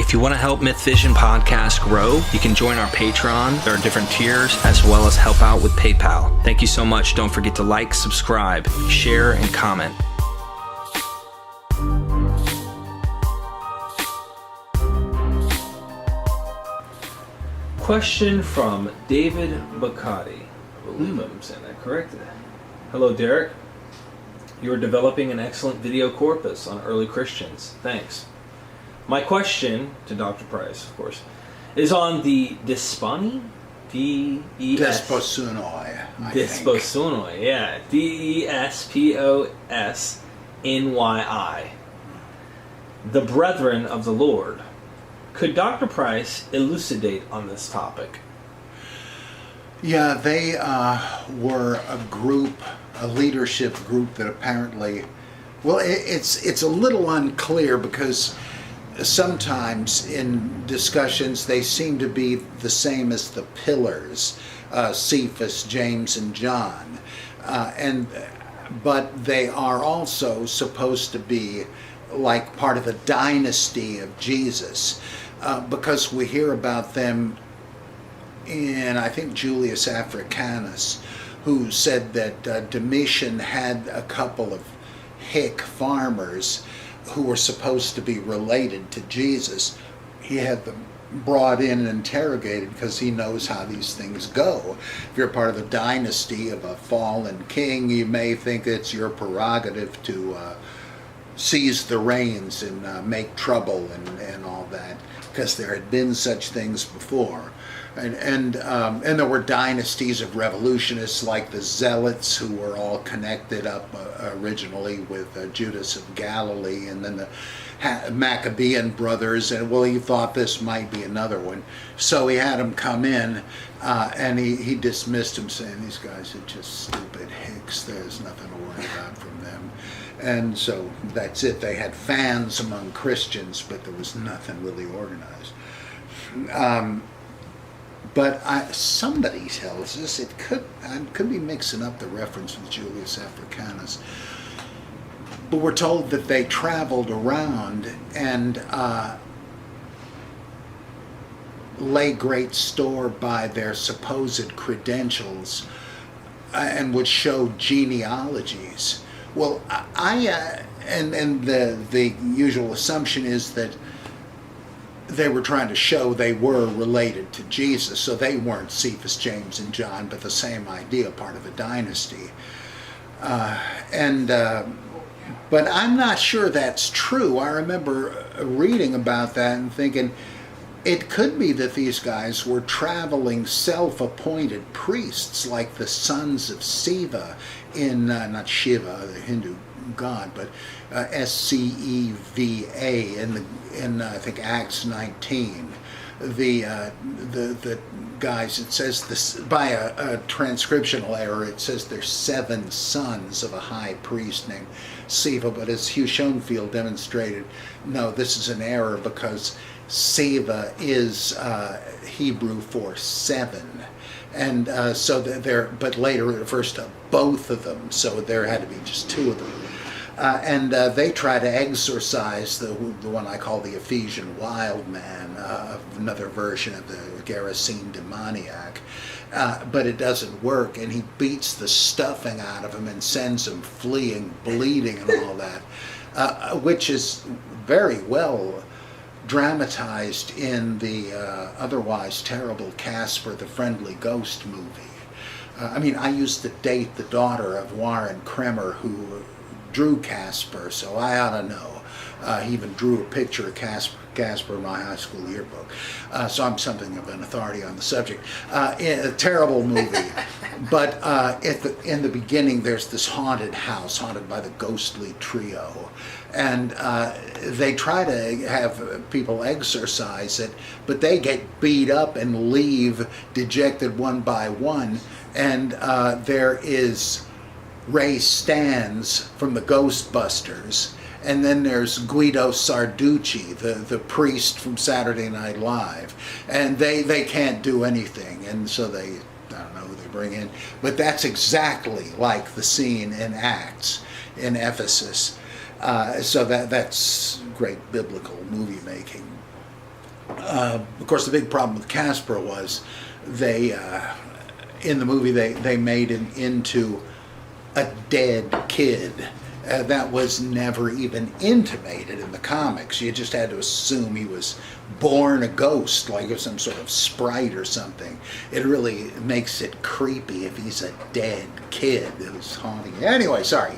If you want to help Myth Vision Podcast grow, you can join our Patreon. There are different tiers, as well as help out with PayPal. Thank you so much. Don't forget to like, subscribe, share, and comment. Question from David Bacati. I believe I'm saying that correctly. Hello, Derek. You are developing an excellent video corpus on early Christians. Thanks. My question to Dr. Price, of course, is on the desposyni? Desposyni. Desposyni, yeah. Desposnyi. The brethren of the Lord. Could Dr. Price elucidate on this topic? Yeah, they were a group, a leadership group that apparently, well, it's a little unclear because sometimes in discussions they seem to be the same as the pillars, Cephas, James, and John, but they are also supposed to be like part of the dynasty of Jesus, because we hear about them in, I think, Julius Africanus, who said that Domitian had a couple of hick farmers who were supposed to be related to Jesus. He had them brought in and interrogated because he knows how these things go. If you're part of the dynasty of a fallen king, you may think it's your prerogative to seize the reins and make trouble and all that, because there had been such things before. And there were dynasties of revolutionists like the Zealots, who were all connected up originally with Judas of Galilee, and then the Maccabean brothers, and well, he thought this might be another one. So he had them come in, and he dismissed them, saying these guys are just stupid hicks. There's nothing to worry about from them. And so that's it. They had fans among Christians, but there was nothing really organized. But somebody tells us, I could be mixing up the reference with Julius Africanus, but we're told that they traveled around and lay great store by their supposed credentials and would show genealogies. Well, and the usual assumption is that they were trying to show they were related to Jesus, so they weren't Cephas, James, and John, but the same idea, part of a dynasty. But I'm not sure that's true. I remember reading about that and thinking it could be that these guys were traveling self-appointed priests, like the sons of Siva in, not Shiva, the Hindu god, but Sceva in I think Acts 19. The guys, it says this by a transcriptional error. It says there's 7 sons of a high priest named Siva, but as Hugh Schoenfield demonstrated, no, this is an error because Siva is Hebrew for 7. And so but later it refers to both of them, so there had to be just 2 of them. And they try to exorcise the one I call the Ephesian wild man, another version of the Gerasene demoniac, but it doesn't work, and he beats the stuffing out of him and sends him fleeing, bleeding, and all that, which is very well dramatized in the otherwise terrible Casper the Friendly Ghost movie. I used to date the daughter of Warren Kremer, who drew Casper, so I ought to know. He even drew a picture of Casper in my high school yearbook. So I'm something of an authority on the subject. A terrible movie. But in the beginning, there's this haunted house, haunted by the ghostly trio. And they try to have people exorcise it, but they get beat up and leave dejected one by one. And there is Ray Stantz from the Ghostbusters, and then there's Guido Sarducci, the priest from Saturday Night Live, and they can't do anything, and so I don't know who they bring in, but that's exactly like the scene in Acts in Ephesus. So that's great biblical movie making. Of course, the big problem with Casper was they, in the movie, they made him into a dead kid. That was never even intimated in the comics. You just had to assume he was born a ghost, like some sort of sprite or something. It really makes it creepy if he's a dead kid who's haunting you. Anyway, sorry.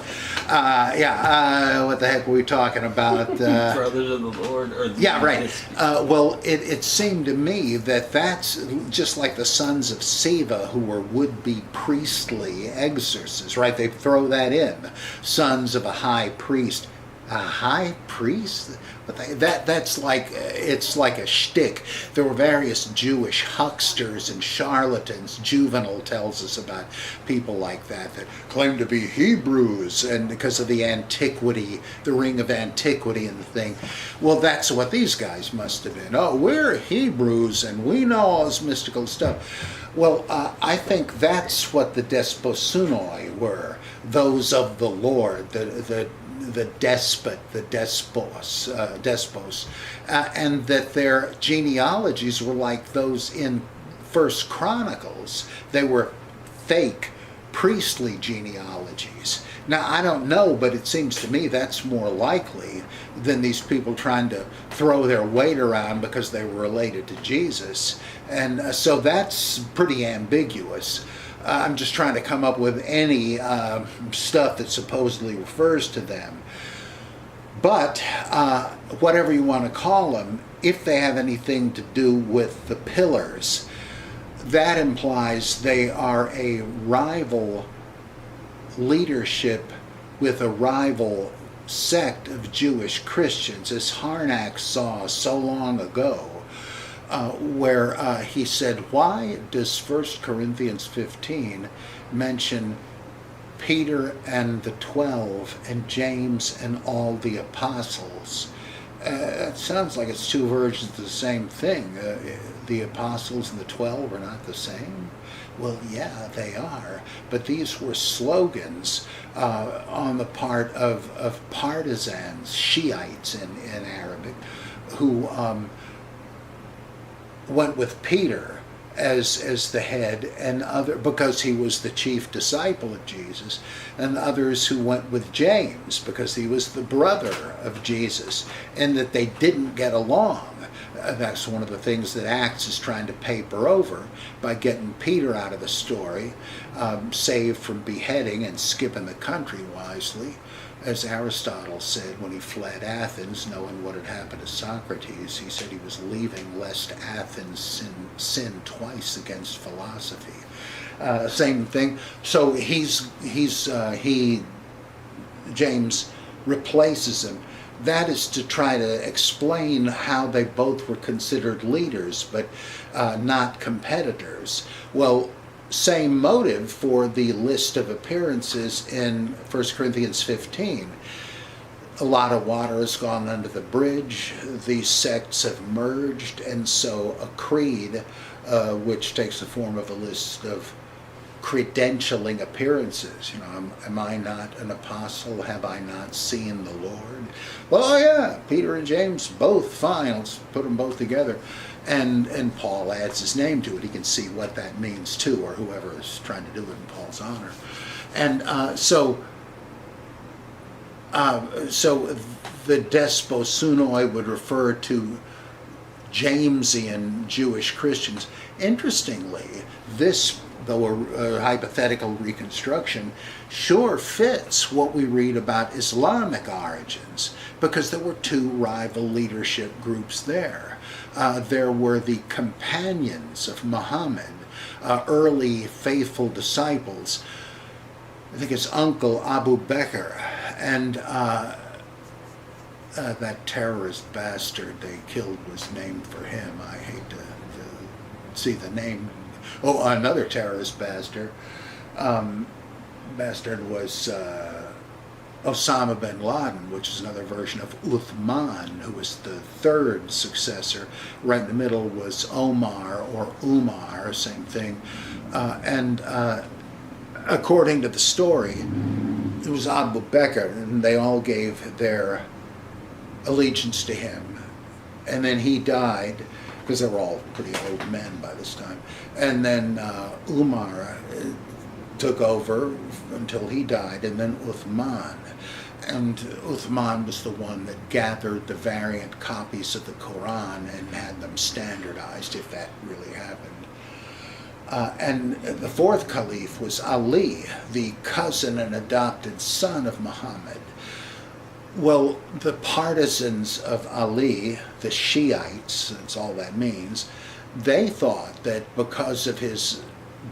What the heck were we talking about? Brothers of the Lord? Or Yeah, right. Well, it seemed to me that that's just like the sons of Siva, who were would-be priestly exorcists, right? They throw that in. Sons of a high priest. A high priest? But that's like, it's like a shtick. There were various Jewish hucksters and charlatans. Juvenal tells us about people like that claim to be Hebrews, and because of the antiquity, the ring of antiquity and the thing. Well, that's what these guys must have been. Oh, we're Hebrews and we know all this mystical stuff. Well, I think that's what the desposyni were, those of the Lord, the despot, the despos, and that their genealogies were like those in First Chronicles. They were fake priestly genealogies. Now, I don't know, but it seems to me that's more likely than these people trying to throw their weight around because they were related to Jesus. And so that's pretty ambiguous. I'm just trying to come up with any stuff that supposedly refers to them. But whatever you want to call them, if they have anything to do with the pillars, that implies they are a rival leadership with a rival sect of Jewish Christians, as Harnack saw so long ago. Where he said, why does 1 Corinthians 15 mention Peter and the 12 and James and all the apostles? It sounds like it's two versions of the same thing. The apostles and the 12 are not the same? Well, yeah, they are. But these were slogans on the part of partisans, Shiites in Arabic, who went with Peter as the head, and other because he was the chief disciple of Jesus, and others who went with James because he was the brother of Jesus, and that they didn't get along. That's one of the things that Acts is trying to paper over by getting Peter out of the story, saved from beheading and skipping the country wisely. As Aristotle said when he fled Athens, knowing what had happened to Socrates, he said he was leaving lest Athens sin twice against philosophy. Same thing. So James replaces him. That is to try to explain how they both were considered leaders, but not competitors. Well, same motive for the list of appearances in 1 Corinthians 15. A lot of water has gone under the bridge. These sects have merged, and so a creed, which takes the form of a list of credentialing appearances. Am I not an apostle? Have I not seen the Lord? Well, yeah, Peter and James, both fine. Let's put them both together. And Paul adds his name to it. He can see what that means too, or whoever is trying to do it in Paul's honor. And so the desposyni would refer to Jamesian Jewish Christians. Interestingly, this, though a hypothetical reconstruction, sure fits what we read about Islamic origins, because there were two rival leadership groups there. There were the companions of Muhammad, early faithful disciples. I think his uncle Abu Bakr, and that terrorist bastard they killed was named for him. I hate to see the name. Oh, another terrorist bastard. Bastard was Osama bin Laden, which is another version of Uthman, who was the third successor. Right in the middle was Omar or Umar, same thing. And according to the story, it was Abu Bakr, and they all gave their allegiance to him. and then he died, because they were all pretty old men by this time. And then Umar took over until he died, and then Uthman. And Uthman was the one that gathered the variant copies of the Quran and had them standardized, if that really happened. And the fourth caliph was Ali, the cousin and adopted son of Muhammad. Well, the partisans of Ali, the Shiites, that's all that means, they thought that because of his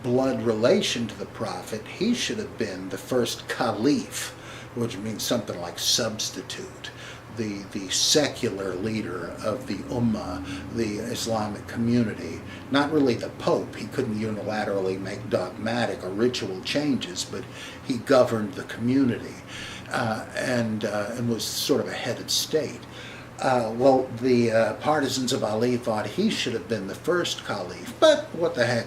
blood relation to the Prophet, he should have been the first caliph, which means something like substitute, the secular leader of the Ummah, the Islamic community. Not really the Pope. He couldn't unilaterally make dogmatic or ritual changes, but he governed the community and was sort of a head of state. Well, the partisans of Ali thought he should have been the first caliph, but what the heck,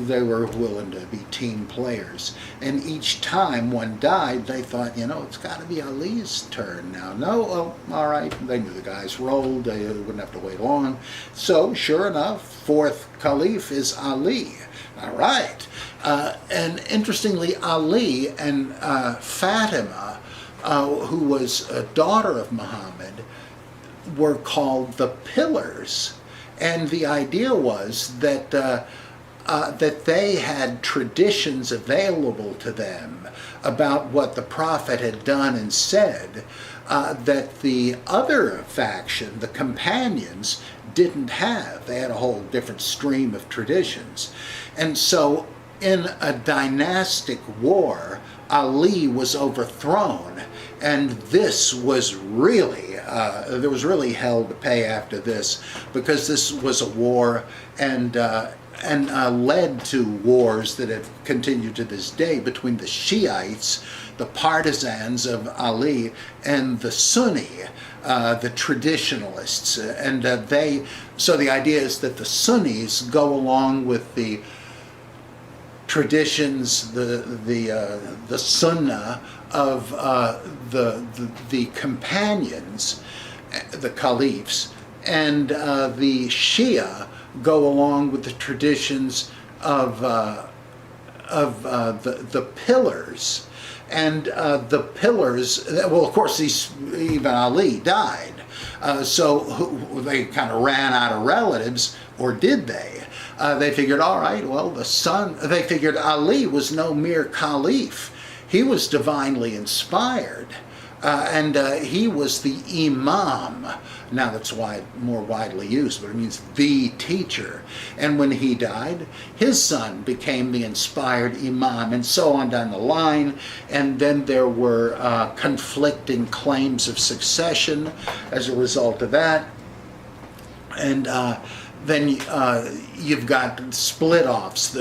they were willing to be team players. And each time one died, they thought, it's got to be Ali's turn now. No, well, all right, they knew the guys rolled, they wouldn't have to wait long. So, sure enough, fourth caliph is Ali. All right. And interestingly, Ali and Fatima, who was a daughter of Muhammad, were called the pillars, and the idea was that that they had traditions available to them about what the Prophet had done and said that the other faction, the companions, didn't have. They had a whole different stream of traditions, and so in a dynastic war, Ali was overthrown, and this was really there was really hell to pay after this, because this was a war and led to wars that have continued to this day between the Shiites, the partisans of Ali, and the Sunni, the traditionalists, and so the idea is that the Sunnis go along with the traditions, the sunnah of the companions, the caliphs, and the Shia go along with the traditions of the pillars. And the pillars, well, of course, even Ali died, so they kind of ran out of relatives, or did they? They figured, all right, well, they figured Ali was no mere caliph. He was divinely inspired, and he was the imam. Now that's more widely used, but it means the teacher. And when he died, his son became the inspired imam, and so on down the line. And then there were conflicting claims of succession as a result of that. And then you've got split-offs,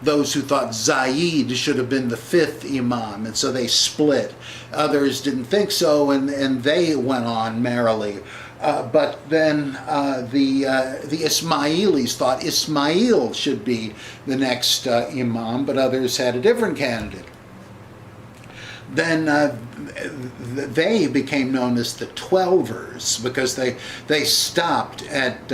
those who thought Zayd should have been the fifth imam, and so they split. Others didn't think so, and they went on merrily. But then the Ismailis thought Ismail should be the next imam, but others had a different candidate. Then they became known as the Twelvers, because they stopped at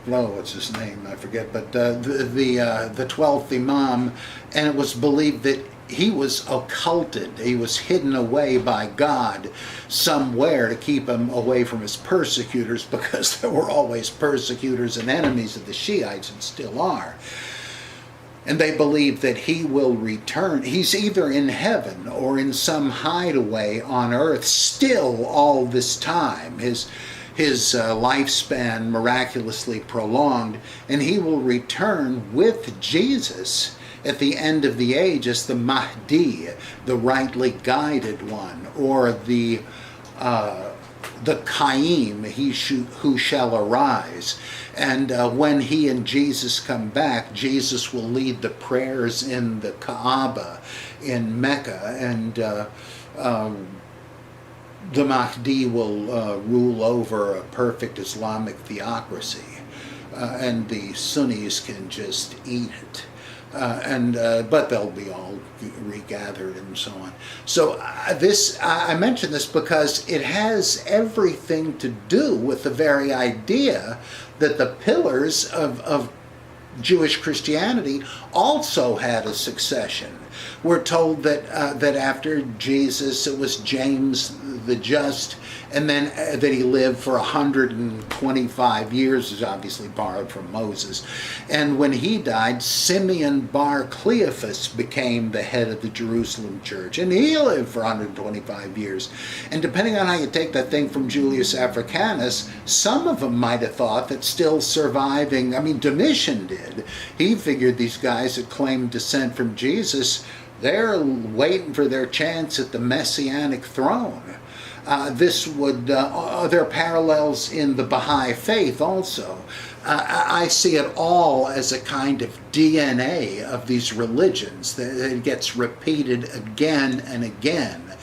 what's his name? I forget. But the 12th Imam, and it was believed that he was occulted. He was hidden away by God somewhere to keep him away from his persecutors, because there were always persecutors and enemies of the Shiites, and still are. And they believe that he will return. He's either in heaven or in some hideaway on earth still all this time. His lifespan miraculously prolonged, and he will return with Jesus at the end of the age as the Mahdi, the rightly guided one, or the Qaim, who shall arise. And when he and Jesus come back, Jesus will lead the prayers in the Kaaba in Mecca, and the Mahdi will rule over a perfect Islamic theocracy, and the Sunnis can just eat it. But they'll be all regathered and so on. So I mention this because it has everything to do with the very idea that the pillars of Jewish Christianity also had a succession. We're told that after Jesus, it was James the Just, and then that he lived for 125 years, is obviously borrowed from Moses. And when he died, Simeon Bar Cleophas became the head of the Jerusalem church, and he lived for 125 years. And depending on how you take that thing from Julius Africanus, some of them might have thought that still surviving, I mean, Domitian did. He figured these guys that claimed descent from Jesus, they're waiting for their chance at the messianic throne. There are parallels in the Baha'i faith also. I see it all as a kind of DNA of these religions that it gets repeated again and again.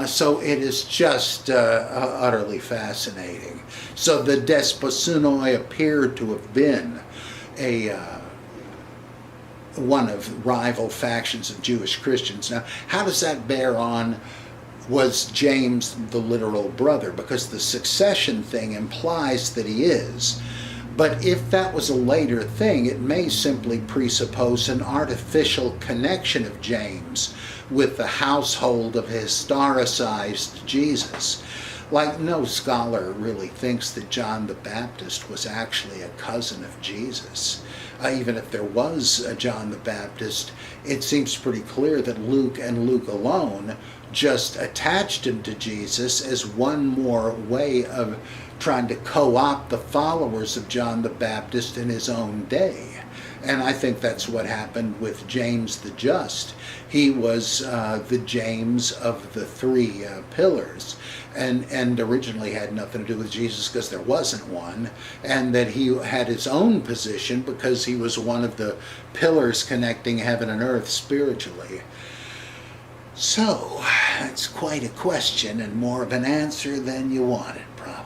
So it is just utterly fascinating. So the desposyni appeared to have been one of rival factions of Jewish Christians. Now, how does that bear on, was James the literal brother? Because the succession thing implies that he is. But if that was a later thing, it may simply presuppose an artificial connection of James with the household of a historicized Jesus. Like, no scholar really thinks that John the Baptist was actually a cousin of Jesus. Even if there was a John the Baptist, it seems pretty clear that Luke, and Luke alone, just attached him to Jesus as one more way of trying to co-opt the followers of John the Baptist in his own day. And I think that's what happened with James the Just. He was the James of the three pillars, and originally had nothing to do with Jesus because there wasn't one, and that he had his own position because he was one of the pillars connecting heaven and earth spiritually. So, it's quite a question and more of an answer than you wanted, probably.